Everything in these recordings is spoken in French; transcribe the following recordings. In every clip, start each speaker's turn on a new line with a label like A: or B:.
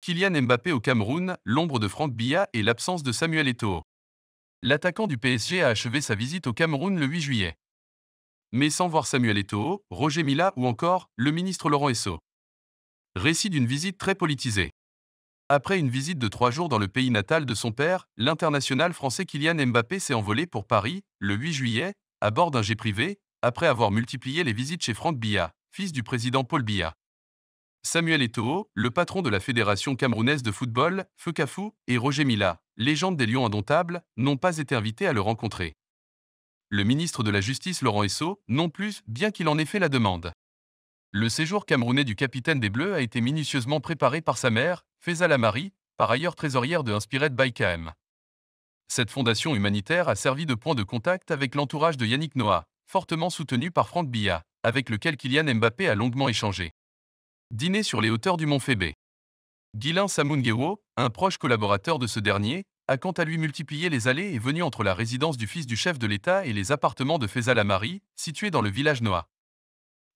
A: Kylian Mbappé au Cameroun, l'ombre de Franck Biya et l'absence de Samuel Eto'o. L'attaquant du PSG a achevé sa visite au Cameroun le 8 juillet. Mais sans voir Samuel Eto'o, Roger Milla ou encore le ministre Laurent Esso. Récit d'une visite très politisée. Après une visite de 3 jours dans le pays natal de son père, l'international français Kylian Mbappé s'est envolé pour Paris, le 8 juillet, à bord d'un jet privé, après avoir multiplié les visites chez Franck Biya, fils du président Paul Biya. Samuel Eto'o, le patron de la Fédération camerounaise de football, FECAFOOT, et Roger Milla, légende des Lions indomptables, n'ont pas été invités à le rencontrer. Le ministre de la Justice Laurent Esso, non plus, bien qu'il en ait fait la demande. Le séjour camerounais du capitaine des Bleus a été minutieusement préparé par sa mère, Faisal Amari, par ailleurs trésorière de Inspired by KM. Cette fondation humanitaire a servi de point de contact avec l'entourage de Yannick Noah, fortement soutenu par Franck Biya, avec lequel Kylian Mbappé a longuement échangé. Dîner sur les hauteurs du Mont Fébé. Guilain Samunguewo, un proche collaborateur de ce dernier, a quant à lui multiplié les allées et venues entre la résidence du fils du chef de l'État et les appartements de Faisal Amari, situés dans le village Noah.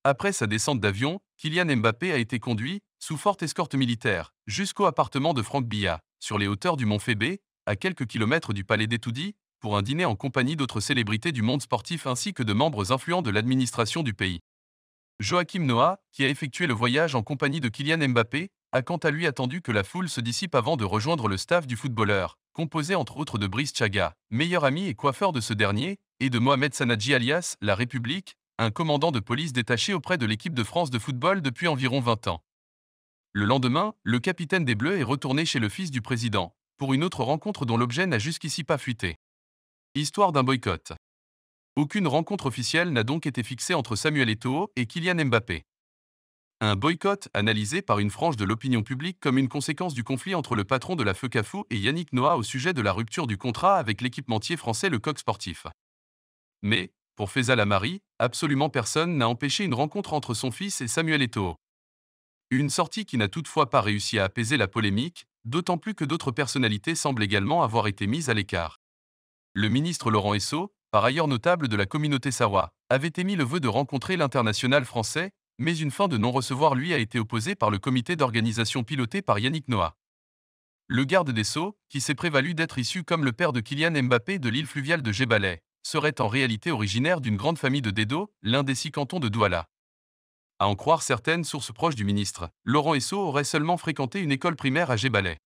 A: Après sa descente d'avion, Kylian Mbappé a été conduit, sous forte escorte militaire, jusqu'au appartement de Franck Biya, sur les hauteurs du Mont Fébé, à quelques kilomètres du palais d'Etoudi, pour un dîner en compagnie d'autres célébrités du monde sportif ainsi que de membres influents de l'administration du pays. Joachim Noah, qui a effectué le voyage en compagnie de Kylian Mbappé, a quant à lui attendu que la foule se dissipe avant de rejoindre le staff du footballeur, composé entre autres de Brice Chaga, meilleur ami et coiffeur de ce dernier, et de Mohamed Sanadji alias La République, un commandant de police détaché auprès de l'équipe de France de football depuis environ 20 ans. Le lendemain, le capitaine des Bleus est retourné chez le fils du président, pour une autre rencontre dont l'objet n'a jusqu'ici pas fuité. Histoire d'un boycott. Aucune rencontre officielle n'a donc été fixée entre Samuel Eto'o et Kylian Mbappé. Un boycott analysé par une frange de l'opinion publique comme une conséquence du conflit entre le patron de la FECAFOOT et Yannick Noah au sujet de la rupture du contrat avec l'équipementier français Le Coq Sportif. Mais, pour Faisal Amari, absolument personne n'a empêché une rencontre entre son fils et Samuel Eto'o. Une sortie qui n'a toutefois pas réussi à apaiser la polémique, d'autant plus que d'autres personnalités semblent également avoir été mises à l'écart. Le ministre Laurent Esso, par ailleurs notable de la communauté Sawa, avait émis le vœu de rencontrer l'international français, mais une fin de non-recevoir lui a été opposée par le comité d'organisation piloté par Yannick Noah. Le garde des Sceaux, qui s'est prévalu d'être issu comme le père de Kylian Mbappé de l'île fluviale de Gébalais, serait en réalité originaire d'une grande famille de Dedo, l'un des 6 cantons de Douala. À en croire certaines sources proches du ministre, Laurent Esso aurait seulement fréquenté une école primaire à Gébalais.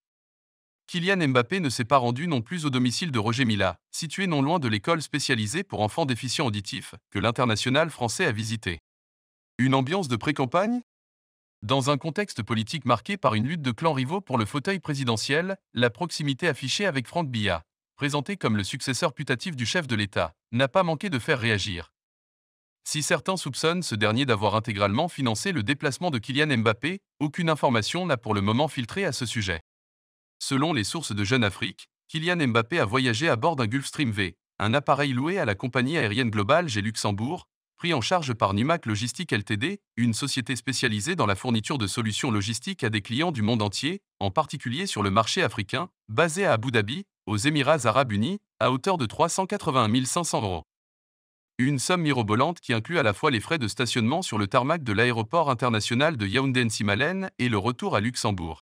A: Kylian Mbappé ne s'est pas rendu non plus au domicile de Roger Milla, situé non loin de l'école spécialisée pour enfants déficients auditifs, que l'international français a visité. Une ambiance de pré-campagne ? Dans un contexte politique marqué par une lutte de clans rivaux pour le fauteuil présidentiel, la proximité affichée avec Franck Biya, présenté comme le successeur putatif du chef de l'État, n'a pas manqué de faire réagir. Si certains soupçonnent ce dernier d'avoir intégralement financé le déplacement de Kylian Mbappé, aucune information n'a pour le moment filtré à ce sujet. Selon les sources de Jeune Afrique, Kylian Mbappé a voyagé à bord d'un Gulfstream V, un appareil loué à la compagnie aérienne Global Jet Luxembourg, pris en charge par Numac Logistique Ltd, une société spécialisée dans la fourniture de solutions logistiques à des clients du monde entier, en particulier sur le marché africain, basé à Abu Dhabi, aux Émirats Arabes Unis, à hauteur de 381 500 €. Une somme mirobolante qui inclut à la fois les frais de stationnement sur le tarmac de l'aéroport international de Yaoundé-Nsimalen et le retour à Luxembourg.